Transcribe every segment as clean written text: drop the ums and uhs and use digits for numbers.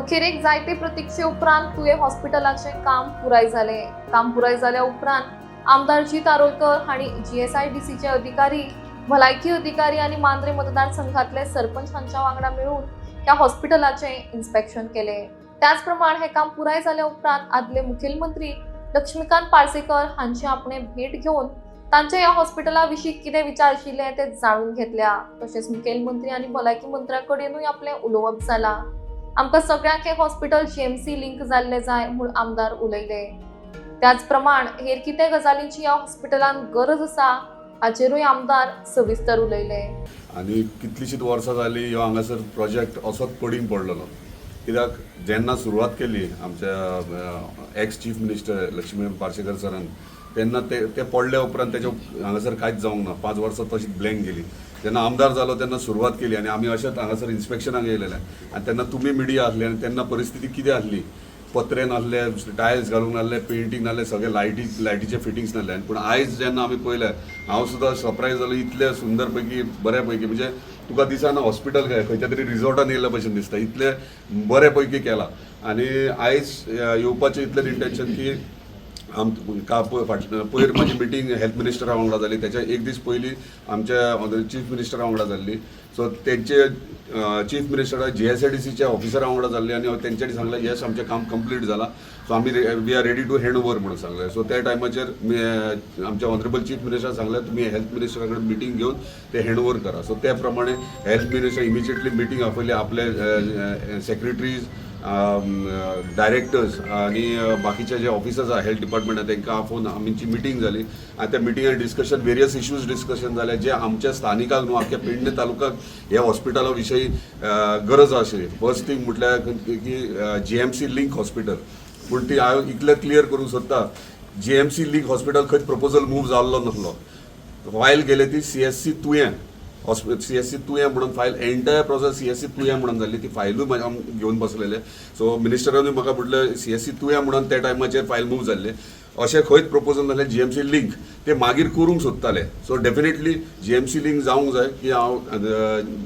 अखेर एक जायते प्रतीक्षे उपरांत तुये हॉस्पिटलाचे काम पुराय झाले. काम पुराय जाल्या उपरांत आमदार जी तारोलकर हांणी GSIDCचे अधिकारी, भलायकी अधिकारी आणि मांद्रे मतदारसंघातले सरपंच हांच्या वांगडा मिळून त्या हॉस्पिटलाचे इन्स्पेक्शन केले. त्याचप्रमाणे हे काम पुराय जाल्या उपरांत आदले मुखेलमंत्री लक्ष्मीकांत पार्सेकर हांचे आपणे भेट घेऊन तांच्या या हॉस्पिटलाविषयी कितें विचार आशिल्ले ते जाणून घेतल्या. तशेंच मुखेलमंत्री आणि भलायकी मंत्र्याकडेनूय आपले उलोवप जाला. आमकां सगळ्यांक हे हॉस्पिटल GMC लिंक जाल्ले जाय म्हूण आमदार उलयले. त्याच प्रमाण हेर कितें गजालींची ह्या हॉस्पिटलान गरज आसा हाचेरूय आमदार सविस्तर उलयले. आनी कितलीशींच वर्सां जालीं ह्यो हांगासर प्रोजेक्ट असोच पडींग पडलेलो. कित्याक जेन्ना सुरवात केली आमच्या ex chief minister Laxmikant Parsekar सरान, तेन्ना ते पडल्या उपरांत तेजे हांगासर कांयच जावंक ना. 5 वर्सां तशीच ब्लँक गेली. जेन्ना आमदार जालो तेन्ना सुरवात केली आनी आमी अशेंच हांगासर इन्स्पेक्शनाक येयलेले. आनी तेन्ना तुमी मिडिया आसले आनी तेन्ना परिस्थिती कितें आसली, पत्रे नासले, टायल्स घालूंक नासले, पेंटींग नासले, सगळे लायटीचे फिटिंग्स नासले. पूण आयज जेन्ना आमी पळयलें, हांव सुद्दां सरप्रायज जालो. इतले सुंदर पैकी बऱ्या पैकी, म्हणजे तुका दिसना हॉस्पिटल काय खंयच्या तरी रिसॉर्टान येयल्या भशेन दिसता. इतले बरे पैकी केला. आनी आयज येवपाचें इतलें इंटेंशन की पयर माझी मिटींग हेल्थ मिनिस्टरा वांगडा जाली. त्याच्या एक दीस पयलीं आमच्या चीफ मिनिस्टरा वांगडा जाल्ली. सो तेंचे चीफ मिनिस्टर GSIDCच्या ऑफिसरा वांगडा जाल्ली आनी तेंच्यांनी सांगलें येस आमचें काम कंप्लीट जालां, सो आमी we are ready to hand over म्हणून सांगलें. सो त्या टायमाचेर आमच्या ऑनरेबल चीफ मिनिस्टर सांगलें तुम्ही हेल्थ मिनिस्टरा कडेन मिटींग घेवन ते हँड ओवर करा. सो त्या प्रमाणे हेल्थ मिनिस्टर इमिजिएटली मिटींग आपयली. आपले सेक्रेटरीज, डायरेक्टर्स आणि बाकीचे जे ऑफिसर्स आहा हेल्थ डिपार्टमेंटात तांकां आफोवन आमची मिटींग जाली. आनी त्या मिटिंगान डिस्कशन वेरियस इश्यूज डिस्कशन जाले जे आमच्या स्थानिकाक न्हू आख्या पेडणे तालुक्याक ह्या हॉस्पिटला विशयी गरज आशिल्ली. फर्स्ट थिंग म्हटल्यार की GMC लिंक हॉस्पिटल. पूण ती हांव इतलें क्लियर करूंक सोदता, GMC लिंक हॉस्पिटल खंयच प्रपोजल मूव जाल्लो नासलो. फायल गेले ती CSC तुयें CSC तुयें म्हणून फायल एंटायर प्रोसेस CSC तुयें म्हणून जाल्ली. ती फायलूय घेवन बसलेले. सो मिनिस्टरानूय म्हाका म्हटलें CSC तुयें म्हणून त्या टायमाचेर फायल मूव जाल्ले. अशें खंयच प्रपोजल नासलें. GMC लिंक ते मागीर करूंक सोदताले. सो डेफिनेटली GMC लिंक जावंक जाय. की हांव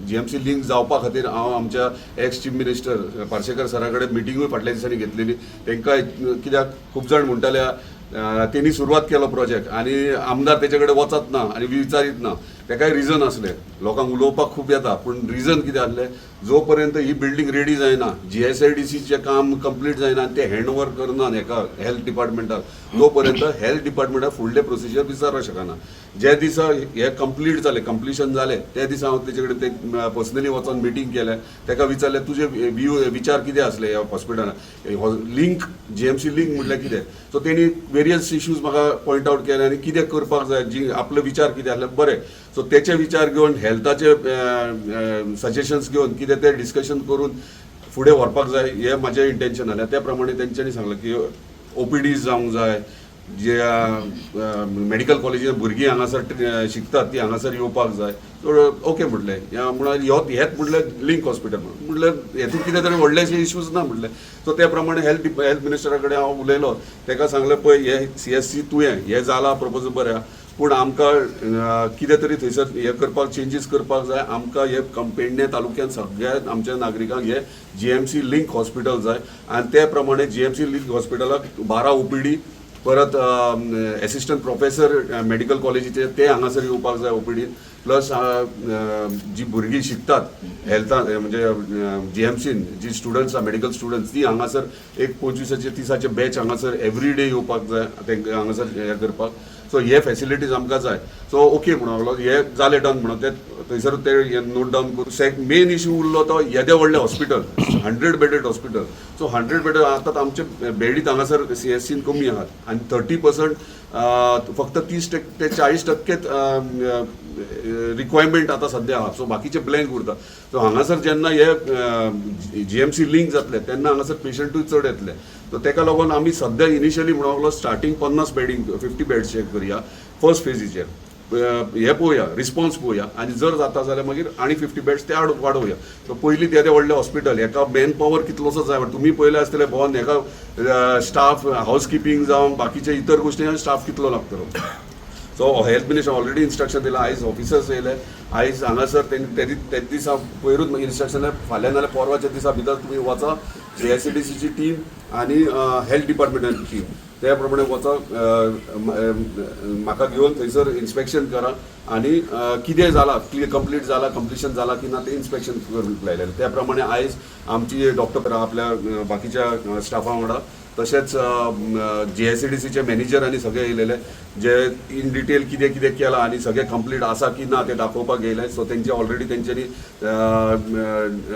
GMC लिंक जावपा खातीर हांव आमच्या एक्स चीफ मिनिस्टर पार्सेकर सरा कडेन मिटिंगूय फाटल्या दिसांनी घेतलेली. तांकां कित्याक खूब जाण म्हणटाले तेणी सुरवात केलो प्रोजेक्ट आनी आमदार तेचे कडेन वचत ना आनी विचारीत ना. तेकाय रिजन असले, लोकांक उलोवपाक खूब येता, पूण रिजन कितें आसलें, जो पर्यंत ही बिल्डींग रेडी जायना, GSIDCचें काम कंप्लीट जायना आनी ते हँड ओवर करना हेका हेल्थ डिपार्टमेंटाक, तो पर्यंत हेल्थ डिपार्टमेंटाक फुडले प्रोसिजर विचारपाक शकना. जे दिसा हे कंप्लीट जालें, कंप्लिशन जालें, त्या दिसा हांव तेचे कडेन ते पर्सनली वचून मिटींग केलें. ताका विचारलें तुजे विचार कितें आसले ह्या हॉस्पिटलान, लिंक GMC लिंक म्हटल्यार कितें. सो तेणी वेरियस इश्यूज म्हाका पॉयंट आवट केले आनी कितें करपाक जाय, जी आपले विचार कितें आसले बरें. सो तेचे विचार घेवन हेल्थाचे सजेशन्स घेवन कितें ते डिस्कशन करून फुडें व्हरपाक जाय हें म्हजें इंटेंशन आसलें. त्या प्रमाणे तेंच्यांनी सांगलें की OPDs जावंक जाय, जे मेडिकल कॉलेजीन भुरगीं हांगासर शिकतात ती हांगासर येवपाक जाय. सो ओके म्हटलें. म्हणून हेच म्हटलें लिंक हॉस्पिटल म्हटलें हेतून कितें तरी व्हडलेशे इश्यूज ना म्हटलें. सो त्या प्रमाणे हेल्थ मिनिस्टरा कडेन हांव उलयलो. ताका सांगलें पळय हे CSC तुयें हें जालां प्रपोजल बरें, पूण आमकां कितें तरी थंयसर हें करपाक चेंजीस करपाक जाय. आमकां हे पेडणे तालुक्यान सगळ्या आमच्या नागरिकांक हे GMC लिंक हॉस्पिटल जाय. आनी त्या प्रमाणे GMC लिंक हॉस्पिटलाक 12 OPD, परत एसिस्टंट प्रोफेसर मेडिकल कॉलेजीचे ते हांगासर येवपाक जाय OPD. प्लस जी भुरगीं शिकतात हेल्थान म्हणजे GMCन जी स्टुडंट्स आहा मेडिकल स्टुडंट्स ती हांगासर एक 25-30 बॅच हांगासर एवरीडे येवपाक जाय तांकां हांगासर हें करपाक. सो हे फॅसिलिटीज आमकां जाय. सो ओके म्हणून लागलो हे जालें डन म्हणून ते थंयसर ते नोट डावन करून. मेन इश्यू उरलो तो येदें व्हडलें hospital, 100 bedded hospital. So 100 bedded आतां आमचे बेडीत हांगासर CSCन कमी आहात आनी 30% फक्त 30 ते 40% रिक्वायरमेंट आतां सद्या आहा. सो बाकीचे ब्लँक उरता. सो हांगासर जेन्ना हे GMC लिंक जातले तेन्ना हांगासर पेशंटूय चड येतले. सो ताका लागून आमी सद्या इनिशियली म्हणूंक लागलो स्टार्टींग 50 बेडींग 50 बेड्स चेक करया फर्स्ट फेजीचेर. हे पळोवया, रिस्पॉन्स पळोवया आनी जर जाता जाल्यार मागीर आनी 50 बेड्स ते वाडोवया. सो पयलीं ते व्हडलें हॉस्पिटल हेका मॅन पॉवर कितलोसो जाय. तुमी पळयलें आसतलें भोवन हेका स्टाफ हावस किपींग जावं बाकीचे इतर गोश्टी स्टाफ कितलो लागतलो. So health minister already instruction दिला. आयज ऑफिसर्स येयले, आयज हांगासर तेच दिसा पयरूच इन्स्ट्रक्शन फाल्यां नाल्यार परवाच्या दिसा भितर तुमी वचा JSCDCची टीम आनी हेल्थ डिपार्टमेंटाची टीम त्या प्रमाणे वचा, म्हाका घेवन थंयसर इन्स्पेक्शन करा आनी कितें जाला, कंप्लीट जाला, कंप्लिशन जाला की ना ते इन्स्पेक्शन करूंक लायलेलें. त्या प्रमाणे आयज आमची डॉक्टर आपल्या बाकीच्या स्टाफा वांगडा तशेंच JSCDCचे मॅनेजर आनी सगळे येयलेले जे इन डिटेल कितें कितें केलां आनी सगळें कंप्लीट आसा की ना ते दाखोवपाक येयले. सो तेंचे ऑलरेडी तेंच्यांनी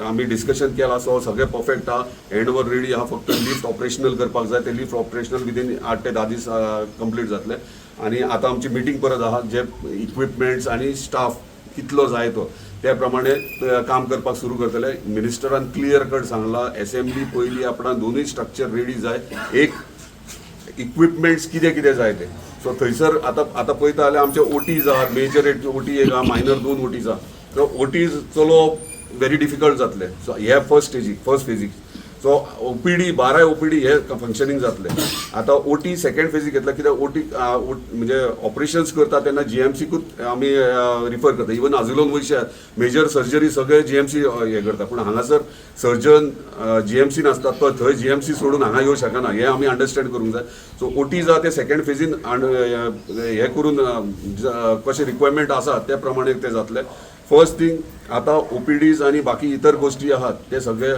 आमी डिस्कशन केलां. सो सगळें परफेक्ट आहा, हँड ओवर रेडी आहा, फक्त लिफ्ट ऑपरेशनल करपाक जाय. ते लिफ्ट ऑपरेशनल विदीन 8 ते 10 दीस कंप्लीट जातले. आनी आतां आमची मिटींग परत आहा, जे इक्विपमेंट्स आनी स्टाफ कितलो जाय तो त्या प्रमाणे काम करपाक सुरू करतले. मिनिस्टरान क्लियर कट सांगला, असेंब्ली पयली आपणाक दोनूय स्ट्रक्चर रेडी जाय, एक इक्विपमेंट्स कितें कितें जाय ते. सो थंयसर आतां पळयता जाल्यार आमचे OTs आहात, मेजर OT एक आहा, मायनर 2 OTs आहा. सो OTs चलोवप व्हेरी डिफिकल्ट जातले. सो हे फर्स्ट फेजीक. सो OPD 12 OPD हे फंक्शनींग जातले. आतां OT सेकंड फेजीक घेतला, कित्याक OT म्हणजे ऑपरेशन्स करता तेन्ना GMCकूच आमी रिफर करता. इवन आजुलोन वयशे मेजर सर्जरी सगळे GMC हे करता, पूण हांगासर सर्जन GMC नासता, तो थंय GMC सोडून हांगा येवं शकना, हे आमी अंडरस्टँड करूंक जाय. सो OTs आहा ते सेकंड फेजीन हे करून कशें रिक्वायरमेंट आसा त्या प्रमाणे ते जातले. फर्स्ट थिंग आता OPDs आणि बाकी इतर गोष्टी आहात ते सगळे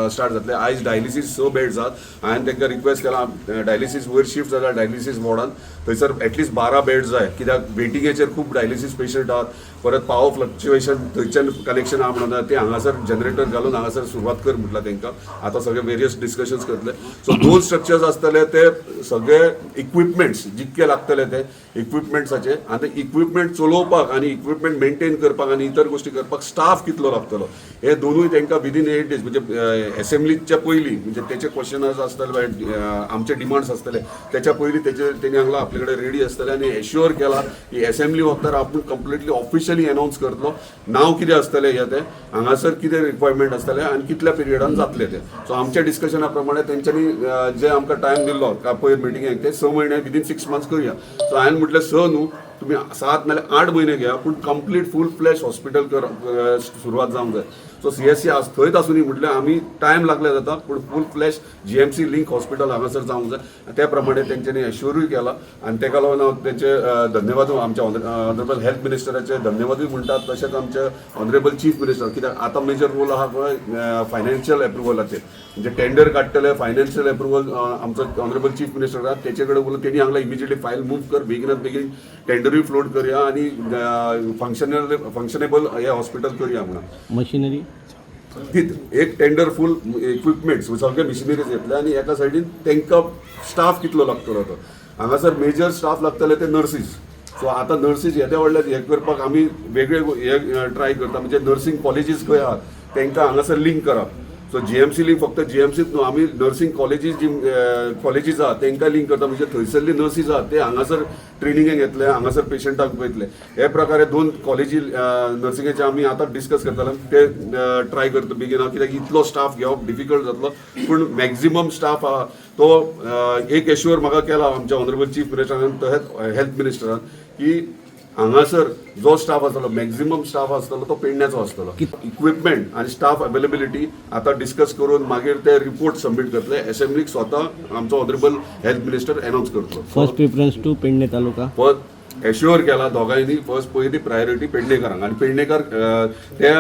स्टार्ट जातले. आयज डायलिसीस 6 बेड्स आहात. हांवें तांकां रिक्वेस्ट केला डायलिसीस वयर शिफ्ट जाला डायलिसीस वॉर्डान, थंयसर एटलीस्ट 12 बेड्स जाय, कित्याक वेटिंगेचेर खूब डायलिसीस पेशंट आहात. परत पावर फ्लक्च्युएशन थंयच्यान कनेक्शन आहा म्हणून ते हांगासर जनरेटर घालून हांगासर सुरवात कर म्हटलं तांकां. आतां सगळे वेरियस डिस्कशन्स करतले. सो 2 स्ट्रक्चर्स आसतले ते सगळे इक्विपमेंट्स जितके लागतले ते इक्विपमेंट्साचे, आनी ते इक्विपमेंट चलोवपाक आनी इक्विपमेंट मेंटेन करपाक आनी इतर गोष्टी करपाक स्टाफ कितलो लागतलो हे दोनूय तांकां विदीन 8 डेज म्हणजे असेंब्लीच्या पयलीं म्हणजे तेचे क्वेश्चनर्स आसतले, आमचे डिमांड्स आसतले त्याच्या पयलीं तेणी हांगला आपले कडेन रेडी आसतले आनी एश्युअर केला की असेंब्ली वखदार आपूण कंप्लिटली ऑफिशियली अनाउन्स करतलो नाव कितें आसतलें हे ते हांगासर कितें रिक्वायरमेंट आसतले आनी कितल्या पिरियडान जातले ते. सो आमच्या डिस्कशना प्रमाणे तेंच्यांनी जे आमकां टायम दिल्लो पयर मिटिंगेक ते 6 म्हयने विदीन 6 मंथ्स करुया. सो हांवें म्हटलें 6 न्हू तुम्ही 7 नाल्यार 8 म्हयने घ्या, पूण कंप्लीट फूल फ्लॅश हॉस्पिटल सुरवात जावंक जाय. सो CSC आज थंयच आसूनी म्हटलें आमी टायम लागले जाता, पूण फूल फ्लॅश GMC लिंक हॉस्पिटल हांगासर जावंक जाय. त्या प्रमाणे तेंच्यांनी एश्युरूय केला आनी तेका लागून हांव तेंचे धन्यवाद आमच्या ऑनरेबल हेल्थ मिनिस्टराचे धन्यवादूय म्हणटात. तशेंच आमचे ऑनरेबल चीफ मिनिस्टर, कित्याक आतां मेजर रोल आहा पळय फायनान्शियल एप्रुवलाचेर, म्हणजे टेंडर काडटले फायनान्शियल एप्रुवल आमचो ऑनरेबल चीफ मिनिस्टर आहा तेचे कडेन उलोवन तेणी हांगला इमिजिएटली फायल मूव कर, बेगिनात बेगीन टेंडरूय फ्लोट करया आनी फंक्शनेबल हे हॉस्पिटल करया म्हणून. मशिनरी एक टेंडर फूल इक्विपमेंट्स सगळे मिशनरीज येतले आनी एका सायडीन तांकां स्टाफ कितलो लागतलो तो. हांगासर मेजर स्टाफ लागतले ते नर्सीस. सो आतां नर्सीस येद्या व्हडले हे करपाक आमी वेगळे हे ट्राय करता, म्हणजे नर्सींग कॉलेजीस खंय आहात तांकां हांगासर लिंक करप. सो GMC लिंक फक्त GMCच न्हू, आमी नर्सींग कॉलेजीस जी कॉलेजीस आहात तांकां लिंक करता, म्हणजे थंयसरली नर्सीस आहात ते हांगासर ट्रेनिंगेक येतले, हांगासर पेशंटाक पळयतले. हे प्रकारे 2 कॉलेजी नर्सिंगेचे आमी आतां डिस्कस करतले, ते ट्राय करता बेगीन, कित्याक इतलो स्टाफ घेवप डिफिकल्ट जातलो. पूण मॅक्झिमम स्टाफ आहा तो एक एश्युअर म्हाका केला आमच्या ऑनरेबल चीफ मिनिस्टरान तशेंच हेल्थ मिनिस्टरान की हांगासर जो स्टाफ आसतलो मॅक्झिमम स्टाफ आसतलो तो पेडण्याचो आसतलो. इक्विपमेंट आनी स्टाफ अवेलेबिलिटी आतां डिस्कस करून मागीर ते रिपोर्ट सबमीट करतले असेंब्लीक. स्वता आमचो ऑनरेबल हेल्थ मिनिस्टर अनाउन्स करतलो. First preference to Pedne taluka. Assure केला दोगांयनी फर्स्ट पयली प्रायोरिटी पेडणेकारांक, आनी पेडणेकार ते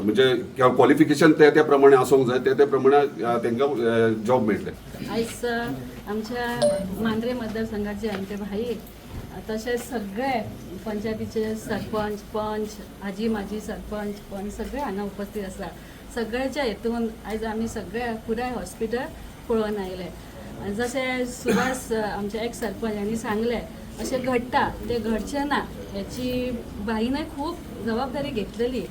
म्हणजे क्वॉलिफिकेशन त्या प्रमाणे आसूंक जाय, त्या प्रमाणे तांकां जॉब मेळटले. आयज आमच्या मांद्रे मतदारसंघाचे आमचे भाई तशेंच सगळे पंचायतीचे सरपंच पंच आजी माजी सरपंच पंच सगळे हांगा उपस्थित आसा. सगळ्याच्या हेतून आयज आमी सगळे पुराय हॉस्पिटल पळोवन आयले. जशें सुभाष आमचे एक सरपंच यांनी सांगले अशें घडटा ते घडचें ना, हेची भाईने खूब जबाबदारी घेतलेली.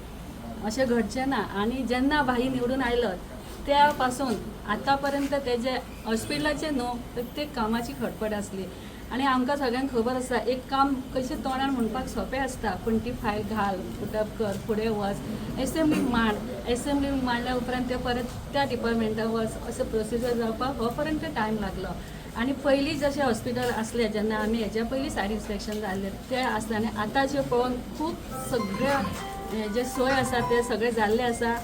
अशें घडचें ना आनी जेन्ना भाई निवडून आयलो त्या पासून आतां पर्यंत तेजे हॉस्पिटलाचे न्हू प्रत्येक कामाची खडपड आसली. आनी आमकां सगळ्यांक खबर आसा एक काम कशें तोंडार म्हणपाक सोंपें आसता, पूण ती फायल घाल पुटअप कर फुडें वच एसेंब्लीक मांड, एसेंब्लीक मांडल्या उपरांत ते परत त्या डिपार्टमेंटाक वच, असो प्रोसिजर जावपाक हो पर्यंत टायम लागलो. आणि पहिली जसे हॉस्पिटल असले जेन्ना आमी हेज्या पयलीं सायड इन्स्पेक्शन जाल्ले ते आसले आनी आतांचे पळोवन खूब सगळ्या जे सोय आसा ते सगळे जाल्ले आसा.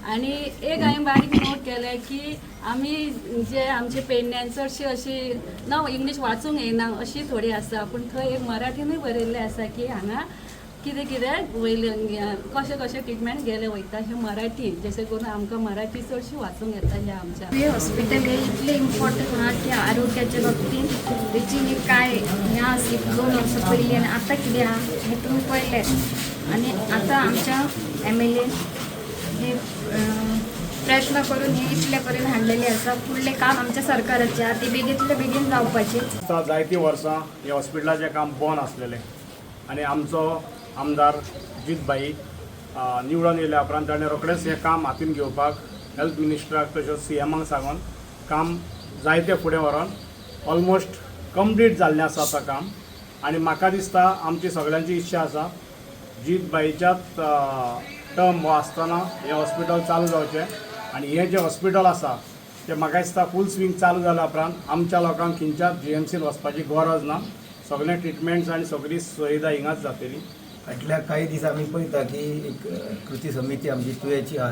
आणि एक हांवें बारीक नोट केलें की आमी जे आमचे पेडण्यान चडशी अशी ना इंग्लीश वाचूंक येना अशी थोडी आसा, पूण थंय एक मराठीनूय बरयल्लें आसा की हांगा कितें कितें वयले कशें कशें ट्रिटमेंट गेले वयता हें मराठी, जशें करून आमकां मराठी चडशी वाचूंक येता हें आमच्या. हे हॉस्पिटल हे इतले इम्पॉर्टंट आहा की आरोग्याच्या बाबतीत तेची न्ही काय हें आसली 2 वर्सां पयलीं आनी आतां कितें आहा हें तुमी पळयलें. आनी आतां आमच्या MLA हे प्रयत्न करून हे इतले पर्यंत हाडलेले आसा. फुडलें काम आमच्या सरकाराचें आहा ते बेगींतले बेगीन जावपाचें. जायतीं वर्सां हे हॉस्पिटलाचें काम बंद आसलेलें आनी आमचो आमदार जितबाई निवडून येयल्या उपरांत ताणें रोखडेंच हें काम हातीन घेवपाक हेल्थ मिनिस्टराक तशेंच CMाक सांगून काम जायते फुडें व्हरोन ऑलमोस्ट कंप्लीट जाल्लें आसा आतां काम. आनी म्हाका दिसता आमची सगळ्यांची इच्छा आसा जितबाईच्याच टर्म हो आसतना हें हॉस्पिटल चालू जावचें. आनी हें जें हॉस्पिटल आसा तें म्हाका दिसता फूल स्विंग चालू जाल्या उपरांत आमच्या लोकांक खंयच्याच GMCन वचपाची गरज ना. सगळे ट्रिटमेंट्स आनी सगळी सुविधा हिंगाच जातली. फाटल्या काही दीस आमी पळयता की एक कृती समिती आमची तुवेची आहा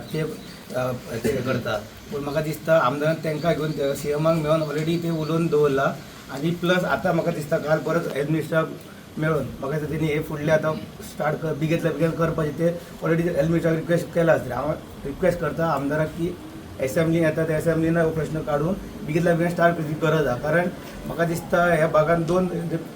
ते करता. पूण म्हाका दिसता आमदारान तांकां घेवन CMाक मेळोन ऑलरेडी ते उलोवन दवरला. आनी प्लस आतां म्हाका दिसता काल परत हेल्थ मिनिस्टराक मेळोन म्हाका दिसता तेणी हे फुडले आतां स्टार्ट बेगींतल्या बेगीन करपाचें ते ऑलरेडी हेल्थ मिनिस्टराक रिक्वेस्ट केला आसतलें. हांव रिक्वेस्ट करता आमदाराक की एसेंब्लीन येता त्या एसेंब्लीन हो प्रश्न काडून बेगींतल्या बेगीन स्टार्ट करची गरज आहा. कारण म्हाका दिसता ह्या भागान 2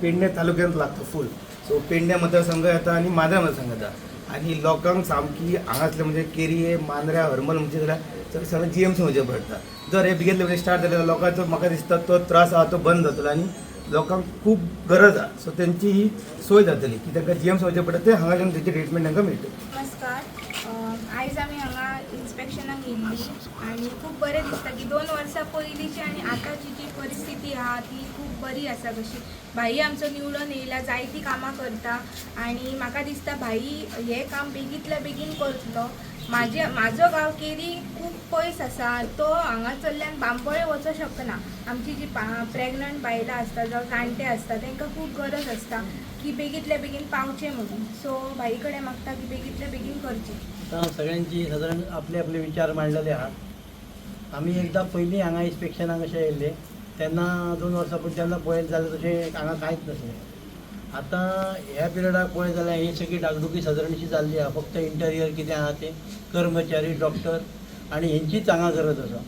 पेडणे तालुक्यांत लागता फूल. सो पेडणे मतदारसंघ येता आनी मांद्रे मतदारसंघ येता. आनी लोकांक सामकी हांगासले म्हणजे केरये मांद्र्या हरमल म्हणजे जाल्यार सगळें GMC वचचें पडटा. जर हे बेगींतल्या बेगीन स्टार्ट जालें जाल्यार लोकांचो म्हाका दिसता तो त्रास आहा तो बंद जातलो आनी लोकांक खूब गरज आहा. सो तेंची ही सोय जातली की तांकां GMC वचचें पडटा ते हांगाच्यान तेची ट्रिटमेंट तांकां मेळटली. नमस्कार. आयज आमी हांगा इन्स्पेक्शनाक येयल्ली आनी खूब बरें दिसता की 2 वर्सां पयलींची आनी आतांची जी परिस्थिती आहा ती खूब बरी आसा. कशी भाई आमचो निवडून येयला, जायतीं कामां करता आनी म्हाका दिसता भाई हें काम बेगींतल्या बेगीन करतलो. म्हाजो गांव केरी खूब पयस आसा, तो हांगा चल्ल्यान बांबोळे वचूंक शकना. आमची जी प्रेग्नंट बायलां आसता जावं जाणटे आसता तांकां खूब गरज आसता की बेगींतल्या बेगीन पावचें म्हणून. सो भाई कडेन मागता की बेगींतल्या बेगीन करचें. आता सगळ्यांची साधारण आपले आपले विचार मांडलेले आहात. आम्ही एकदा पयलीं हांगा इन्स्पेक्शनाक अशें येयल्ले तेन्ना 2 वर्सां पयलीं तेन्ना पळयत जाल्यार तशें हांगा कांयच नसलें. आतां ह्या पिरियडाक पळयत जाल्यार ही सगळी डागडुगी सादारणशी जाल्ली आहा. फक्त इंटेरियर कितें आहा तें कर्मचारी डॉक्टर आनी हेंचीच हांगा गरज आसा.